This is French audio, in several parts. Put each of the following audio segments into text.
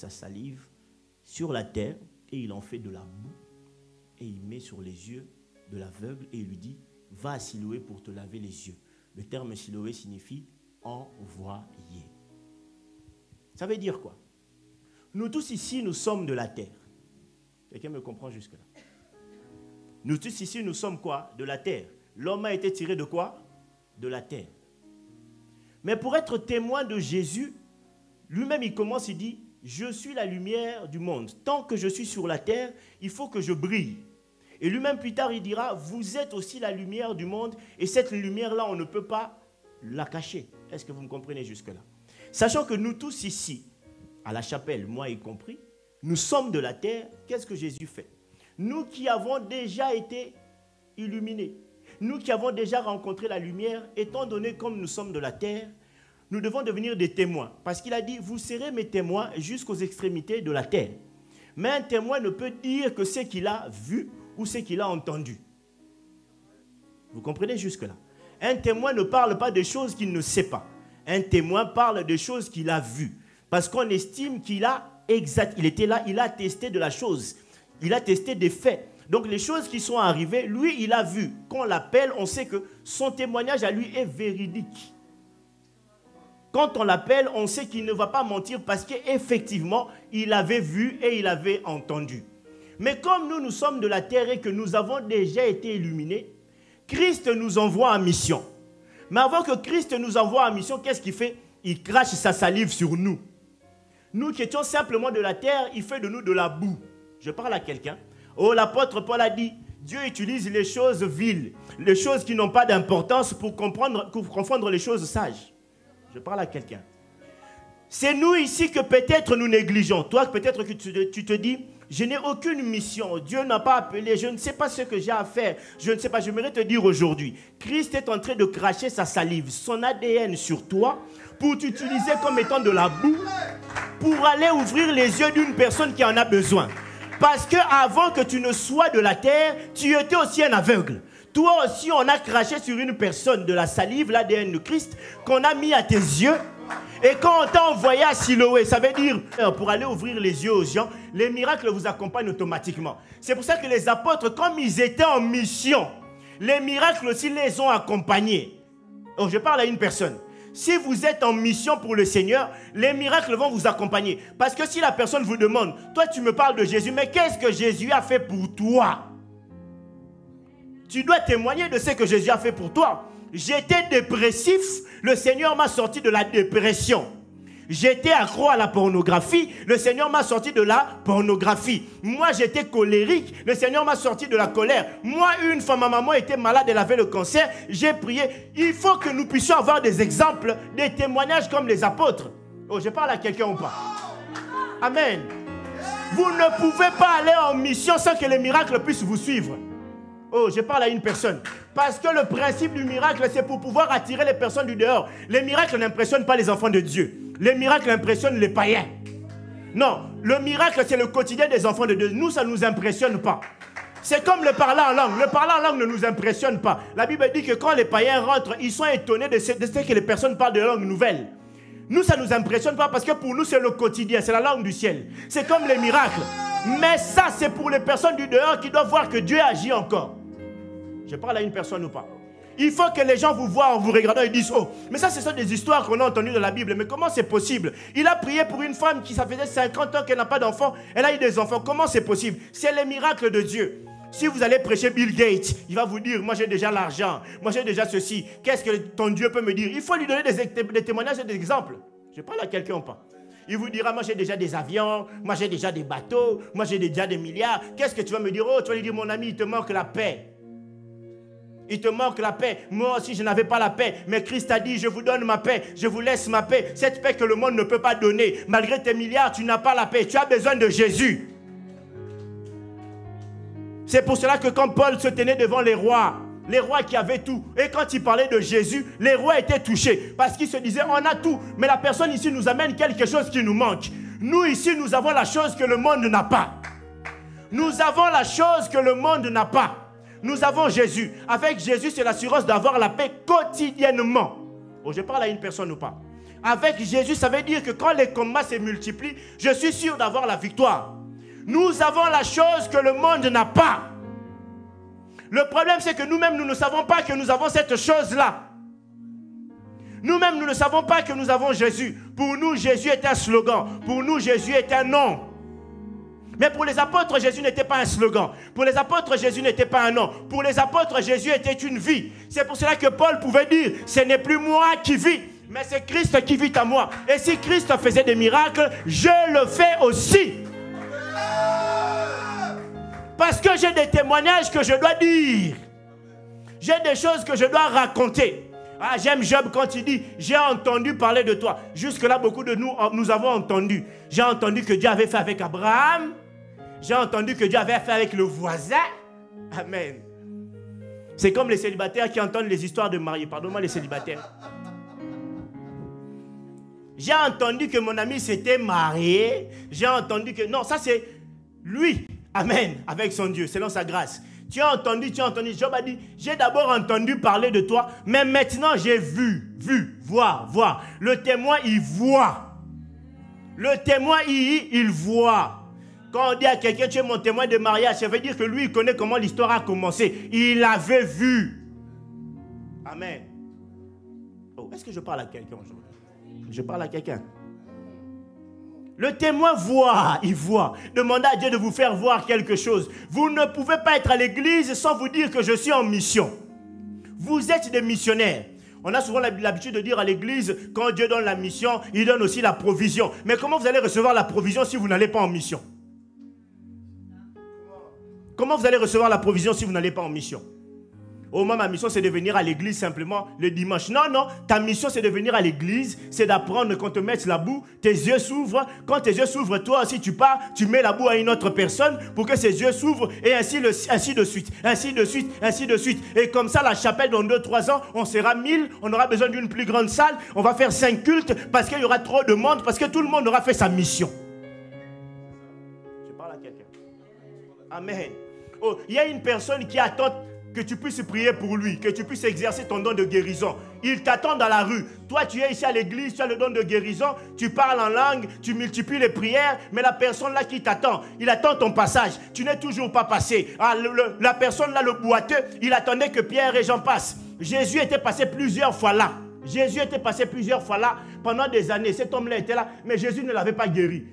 sa salive sur la terre et il en fait de la boue et il met sur les yeux de l'aveugle et il lui dit « Va à Siloé pour te laver les yeux ». Le terme Siloé signifie « envoyé ». Ça veut dire quoi? Nous tous ici, nous sommes de la terre. Quelqu'un me comprend jusque-là? Nous tous ici, nous sommes quoi? De la terre. L'homme a été tiré de quoi? De la terre. Mais pour être témoin de Jésus, lui-même il commence, il dit « Je suis la lumière du monde. Tant que je suis sur la terre, il faut que je brille. » Et lui-même plus tard, il dira « Vous êtes aussi la lumière du monde et cette lumière-là, on ne peut pas la cacher. » Est-ce que vous me comprenez jusque-là? Sachant que nous tous ici, à la chapelle, moi y compris, nous sommes de la terre, qu'est-ce que Jésus fait? Nous qui avons déjà été illuminés, nous qui avons déjà rencontré la lumière, étant donné comme nous sommes de la terre, nous devons devenir des témoins. Parce qu'il a dit, vous serez mes témoins jusqu'aux extrémités de la terre. Mais un témoin ne peut dire que ce qu'il a vu ou ce qu'il a entendu. Vous comprenez jusque-là? Un témoin ne parle pas des choses qu'il ne sait pas. Un témoin parle des choses qu'il a vues. Parce qu'on estime qu'il a exact, il était là, il a testé de la chose. Il a testé des faits. Donc les choses qui sont arrivées, lui, il a vu. Quand on l'appelle, on sait que son témoignage à lui est véridique. Quand on l'appelle, on sait qu'il ne va pas mentir parce qu'effectivement, il avait vu et il avait entendu. Mais comme nous sommes de la terre et que nous avons déjà été illuminés, Christ nous envoie en mission. Mais avant que Christ nous envoie en mission, qu'est-ce qu'il fait? Il crache sa salive sur nous. Nous qui étions simplement de la terre, il fait de nous de la boue. Je parle à quelqu'un. Oh, l'apôtre Paul a dit, Dieu utilise les choses viles, les choses qui n'ont pas d'importance pour confondre les choses sages. Je parle à quelqu'un. C'est nous ici que peut-être nous négligeons. Toi, peut-être que tu te dis, je n'ai aucune mission. Dieu n'a pas appelé. Je ne sais pas ce que j'ai à faire. Je ne sais pas. J'aimerais te dire aujourd'hui, Christ est en train de cracher sa salive, son ADN sur toi, pour t'utiliser comme étant de la boue, pour aller ouvrir les yeux d'une personne qui en a besoin. Parce qu'avant que tu ne sois de la terre, tu étais aussi un aveugle. Toi aussi, on a craché sur une personne de la salive, l'ADN de Christ, qu'on a mis à tes yeux. Et quand on t'a envoyé à Siloé, ça veut dire, pour aller ouvrir les yeux aux gens, les miracles vous accompagnent automatiquement. C'est pour ça que les apôtres, comme ils étaient en mission, les miracles aussi les ont accompagnés. Oh, je parle à une personne. Si vous êtes en mission pour le Seigneur, les miracles vont vous accompagner. Parce que si la personne vous demande, toi tu me parles de Jésus, mais qu'est-ce que Jésus a fait pour toi? Tu dois témoigner de ce que Jésus a fait pour toi. J'étais dépressif, le Seigneur m'a sorti de la dépression. J'étais accro à la pornographie, le Seigneur m'a sorti de la pornographie. Moi, j'étais colérique, le Seigneur m'a sorti de la colère. Moi, une fois, ma maman était malade, elle avait le cancer, j'ai prié. Il faut que nous puissions avoir des exemples, des témoignages comme les apôtres. Oh, je parle à quelqu'un ou pas? Amen. Vous ne pouvez pas aller en mission sans que les miracles puissent vous suivre. Oh, je parle à une personne. Parce que le principe du miracle, c'est pour pouvoir attirer les personnes du dehors. Les miracles n'impressionnent pas les enfants de Dieu. Les miracles impressionnent les païens. Non, le miracle, c'est le quotidien des enfants de Dieu. Nous, ça ne nous impressionne pas. C'est comme le parler en langue. Le parler en langue ne nous impressionne pas. La Bible dit que quand les païens rentrent, ils sont étonnés de ce que les personnes parlent de langue nouvelle. Nous, ça ne nous impressionne pas parce que pour nous, c'est le quotidien. C'est la langue du ciel. C'est comme les miracles. Mais ça, c'est pour les personnes du dehors qui doivent voir que Dieu agit encore. Je parle à une personne ou pas? Il faut que les gens vous voient en vous regardant et disent, oh, mais ça, ce sont des histoires qu'on a entendues dans la Bible. Mais comment c'est possible? Il a prié pour une femme qui, ça faisait 50 ans qu'elle n'a pas d'enfant. Elle a eu des enfants. Comment c'est possible? C'est les miracles de Dieu. Si vous allez prêcher Bill Gates, il va vous dire, moi j'ai déjà l'argent, moi j'ai déjà ceci. Qu'est-ce que ton Dieu peut me dire? Il faut lui donner des témoignages et des exemples. Je parle à quelqu'un ou pas? Il vous dira, moi j'ai déjà des avions, moi j'ai déjà des bateaux, moi j'ai déjà des milliards. Qu'est-ce que tu vas me dire? Oh, tu vas lui dire, mon ami, il te manque la paix. Il te manque la paix. Moi aussi, je n'avais pas la paix. Mais Christ a dit, je vous donne ma paix. Je vous laisse ma paix. Cette paix que le monde ne peut pas donner. Malgré tes milliards, tu n'as pas la paix. Tu as besoin de Jésus. C'est pour cela que quand Paul se tenait devant les rois qui avaient tout, et quand il parlait de Jésus, les rois étaient touchés. Parce qu'ils se disaient, on a tout. Mais la personne ici nous amène quelque chose qui nous manque. Nous ici, nous avons la chose que le monde n'a pas. Nous avons la chose que le monde n'a pas. Nous avons Jésus. Avec Jésus, c'est l'assurance d'avoir la paix quotidiennement. Oh, je parle à une personne ou pas? avec Jésus, ça veut dire que quand les combats se multiplient, je suis sûr d'avoir la victoire. Nous avons la chose que le monde n'a pas. Le problème, c'est que nous-mêmes, nous ne savons pas que nous avons cette chose-là. Nous-mêmes, nous ne savons pas que nous avons Jésus. Pour nous, Jésus est un slogan. Pour nous, Jésus est un nom. Mais pour les apôtres, Jésus n'était pas un slogan. Pour les apôtres, Jésus n'était pas un nom. Pour les apôtres, Jésus était une vie. C'est pour cela que Paul pouvait dire, ce n'est plus moi qui vis, mais c'est Christ qui vit en moi. Et si Christ faisait des miracles, je le fais aussi. Parce que j'ai des témoignages que je dois dire. J'ai des choses que je dois raconter. Ah, j'aime Job quand il dit, j'ai entendu parler de toi. Jusque-là, beaucoup de nous avons entendu. J'ai entendu que Dieu avait fait avec Abraham. J'ai entendu que Dieu avait fait avec le voisin. Amen. C'est comme les célibataires qui entendent les histoires de mariés. Pardonne-moi les célibataires. J'ai entendu que mon ami s'était marié. J'ai entendu que... Non, ça c'est lui. Amen. Avec son Dieu, selon sa grâce. Tu as entendu. Job a dit, j'ai d'abord entendu parler de toi, mais maintenant j'ai vu, voir. Le témoin, il voit. Le témoin, il voit. Quand on dit à quelqu'un, tu es mon témoin de mariage, ça veut dire que lui, il connaît comment l'histoire a commencé. Il avait vu. Amen. Oh, est-ce que je parle à quelqu'un aujourd'hui? Je parle à quelqu'un. Le témoin voit, il voit. Demandez à Dieu de vous faire voir quelque chose. Vous ne pouvez pas être à l'église sans vous dire que je suis en mission. Vous êtes des missionnaires. On a souvent l'habitude de dire à l'église, quand Dieu donne la mission, il donne aussi la provision. Mais comment vous allez recevoir la provision si vous n'allez pas en mission? Comment vous allez recevoir la provision si vous n'allez pas en mission? Oh, moi, ma mission, c'est de venir à l'église simplement le dimanche. Non, ta mission, c'est de venir à l'église, c'est d'apprendre qu'on te mette la boue, tes yeux s'ouvrent. Quand tes yeux s'ouvrent, toi aussi, tu pars, tu mets la boue à une autre personne pour que ses yeux s'ouvrent et ainsi de suite. Et comme ça, la chapelle, dans 2-3 ans, on sera 1000, on aura besoin d'une plus grande salle, on va faire 5 cultes parce qu'il y aura trop de monde, parce que tout le monde aura fait sa mission. Je parle à quelqu'un. Amen. Oh, il y a une personne qui attend que tu puisses prier pour lui, que tu puisses exercer ton don de guérison. Il t'attend dans la rue. Toi, tu es ici à l'église, tu as le don de guérison, tu parles en langue, tu multiplies les prières, mais la personne là qui t'attend, il attend ton passage. Tu n'es toujours pas passé. Ah, la personne là, le boiteux, il attendait que Pierre et Jean passent. Jésus était passé plusieurs fois là. Pendant des années. Cet homme-là était là, mais Jésus ne l'avait pas guéri.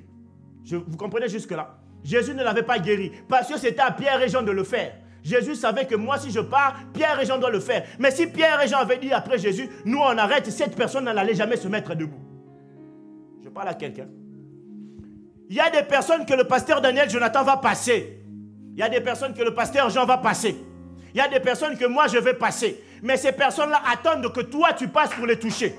Vous comprenez jusque-là? Jésus ne l'avait pas guéri parce que c'était à Pierre et Jean de le faire. Jésus savait que moi, si je pars, Pierre et Jean doivent le faire. Mais si Pierre et Jean avaient dit après Jésus, nous on arrête, cette personne n'allait jamais se mettre debout. Je parle à quelqu'un. Il y a des personnes que le pasteur Daniel Jonathan va passer. Il y a des personnes que le pasteur Jean va passer. Il y a des personnes que moi je vais passer. Mais ces personnes-là attendent que toi tu passes pour les toucher.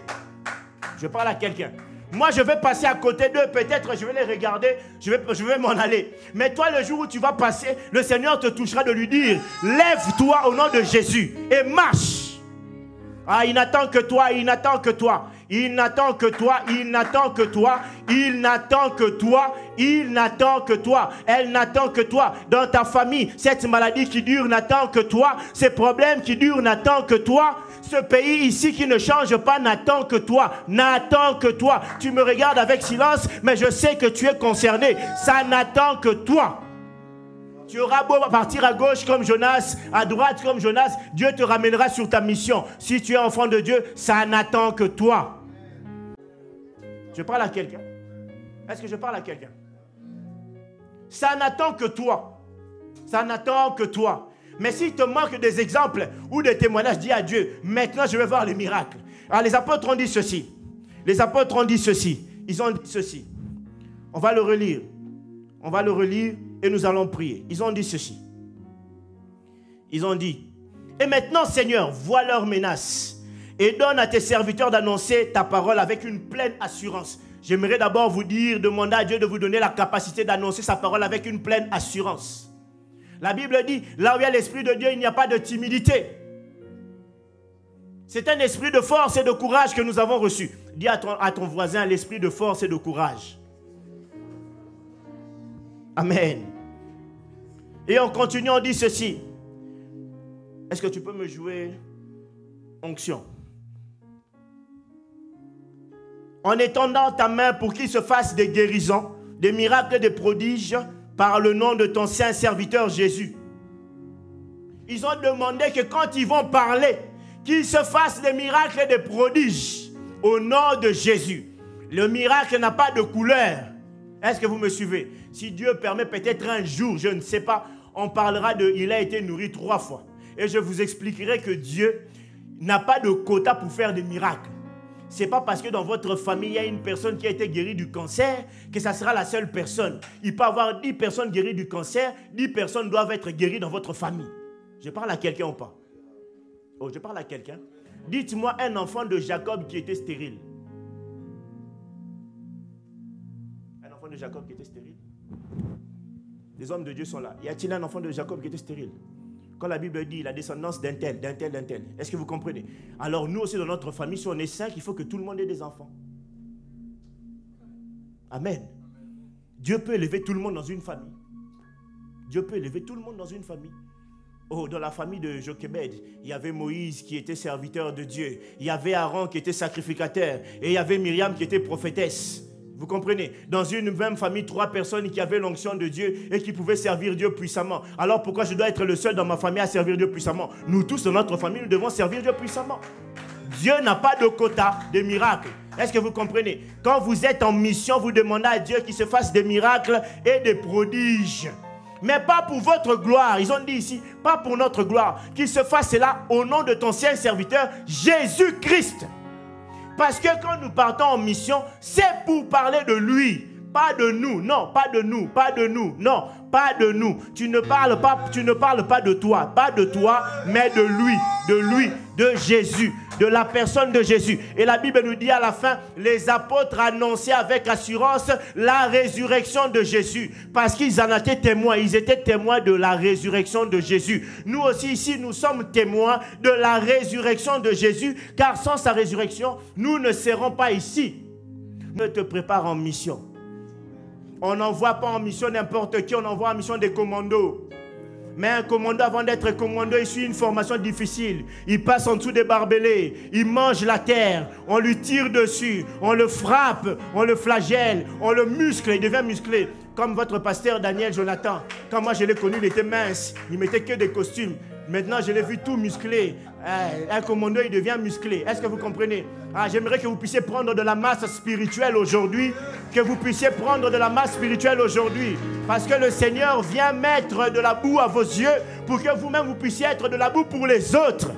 Je parle à quelqu'un. Moi, je vais passer à côté d'eux. Peut-être je vais les regarder. Je vais m'en aller. Mais toi, le jour où tu vas passer, le Seigneur te touchera de lui dire, lève-toi au nom de Jésus et marche. Ah, il n'attend que toi, il n'attend que toi. Il n'attend que toi, il n'attend que toi. Il n'attend que toi, il n'attend que toi. Elle n'attend que toi. Dans ta famille, cette maladie qui dure n'attend que toi. Ces problèmes qui durent n'attend que toi. Ce pays ici qui ne change pas n'attend que toi. N'attend que toi. Tu me regardes avec silence, mais je sais que tu es concerné. Ça n'attend que toi. Tu auras beau partir à gauche comme Jonas, à droite comme Jonas, Dieu te ramènera sur ta mission. Si tu es enfant de Dieu, ça n'attend que toi. Je parle à quelqu'un. Est-ce que je parle à quelqu'un? Ça n'attend que toi. Ça n'attend que toi. Mais s'il te manque des exemples ou des témoignages, dis à Dieu, maintenant je vais voir les miracles. Alors les apôtres ont dit ceci. Les apôtres ont dit ceci. Ils ont dit ceci. On va le relire. On va le relire et nous allons prier. Ils ont dit ceci. Ils ont dit, et maintenant Seigneur, vois leurs menaces et donne à tes serviteurs d'annoncer ta parole avec une pleine assurance. J'aimerais d'abord vous dire, demander à Dieu de vous donner la capacité d'annoncer sa parole avec une pleine assurance. La Bible dit, là où il y a l'Esprit de Dieu, il n'y a pas de timidité. C'est un esprit de force et de courage que nous avons reçu. Dis à ton voisin, l'esprit de force et de courage. Amen. Et on continue, on dit ceci. Est-ce que tu peux me jouer onction? en étendant ta main pour qu'il se fasse des guérisons, des miracles et des prodiges par le nom de ton saint serviteur Jésus. Ils ont demandé que quand ils vont parler, qu'il se fasse des miracles et des prodiges au nom de Jésus. Le miracle n'a pas de couleur. Est-ce que vous me suivez? Si Dieu permet, peut-être un jour, je ne sais pas, on parlera de « il a été nourri 3 fois ». Et je vous expliquerai que Dieu n'a pas de quota pour faire des miracles. Ce n'est pas parce que dans votre famille, il y a une personne qui a été guérie du cancer que ça sera la seule personne. Il peut y avoir 10 personnes guéries du cancer, 10 personnes doivent être guéries dans votre famille. Je parle à quelqu'un ou pas? Oh, je parle à quelqu'un. Dites-moi un enfant de Jacob qui était stérile. Un enfant de Jacob qui était stérile. Les hommes de Dieu sont là. Y a-t-il un enfant de Jacob qui était stérile? Quand la Bible dit la descendance d'un tel, d'un tel, d'un tel. Est-ce que vous comprenez? Alors nous aussi dans notre famille, si on est 5, il faut que tout le monde ait des enfants. Amen. Dieu peut élever tout le monde dans une famille. Dieu peut élever tout le monde dans une famille. Oh, dans la famille de Jochebed, il y avait Moïse qui était serviteur de Dieu. Il y avait Aaron qui était sacrificateur. Et il y avait Myriam qui était prophétesse. Vous comprenez? Dans une même famille, 3 personnes qui avaient l'onction de Dieu et qui pouvaient servir Dieu puissamment. Alors pourquoi je dois être le seul dans ma famille à servir Dieu puissamment? Nous tous dans notre famille, nous devons servir Dieu puissamment. Dieu n'a pas de quota de miracles. Est-ce que vous comprenez? Quand vous êtes en mission, vous demandez à Dieu qu'il se fasse des miracles et des prodiges. Mais pas pour votre gloire. Ils ont dit ici, pas pour notre gloire. Qu'il se fasse cela au nom de ton saint serviteur, Jésus-Christ. Parce que quand nous partons en mission, c'est pour parler de lui. Pas de nous, non, pas de nous, pas de nous, non, pas de nous. Tu ne parles pas de toi, pas de toi, mais de lui, de Jésus, de la personne de Jésus. Et la Bible nous dit à la fin, les apôtres annonçaient avec assurance la résurrection de Jésus. Parce qu'ils en étaient témoins, ils étaient témoins de la résurrection de Jésus. Nous aussi ici, nous sommes témoins de la résurrection de Jésus, car sans sa résurrection, nous ne serons pas ici. Ne te prépare en mission. On n'envoie pas en mission n'importe qui, on envoie en mission des commandos. Mais un commando, avant d'être commando, il suit une formation difficile. Il passe en dessous des barbelés. Il mange la terre. On lui tire dessus. On le frappe. On le flagelle. On le muscle. Il devient musclé. Comme votre pasteur Daniel Jonathan. Quand moi je l'ai connu, il était mince. Il mettait que des costumes. Maintenant, je l'ai vu tout musclé. Un commando, il devient musclé. Est-ce que vous comprenez? J'aimerais que vous puissiez prendre de la masse spirituelle aujourd'hui. Que vous puissiez prendre de la masse spirituelle aujourd'hui. Parce que le Seigneur vient mettre de la boue à vos yeux pour que vous-même vous puissiez être de la boue pour les autres.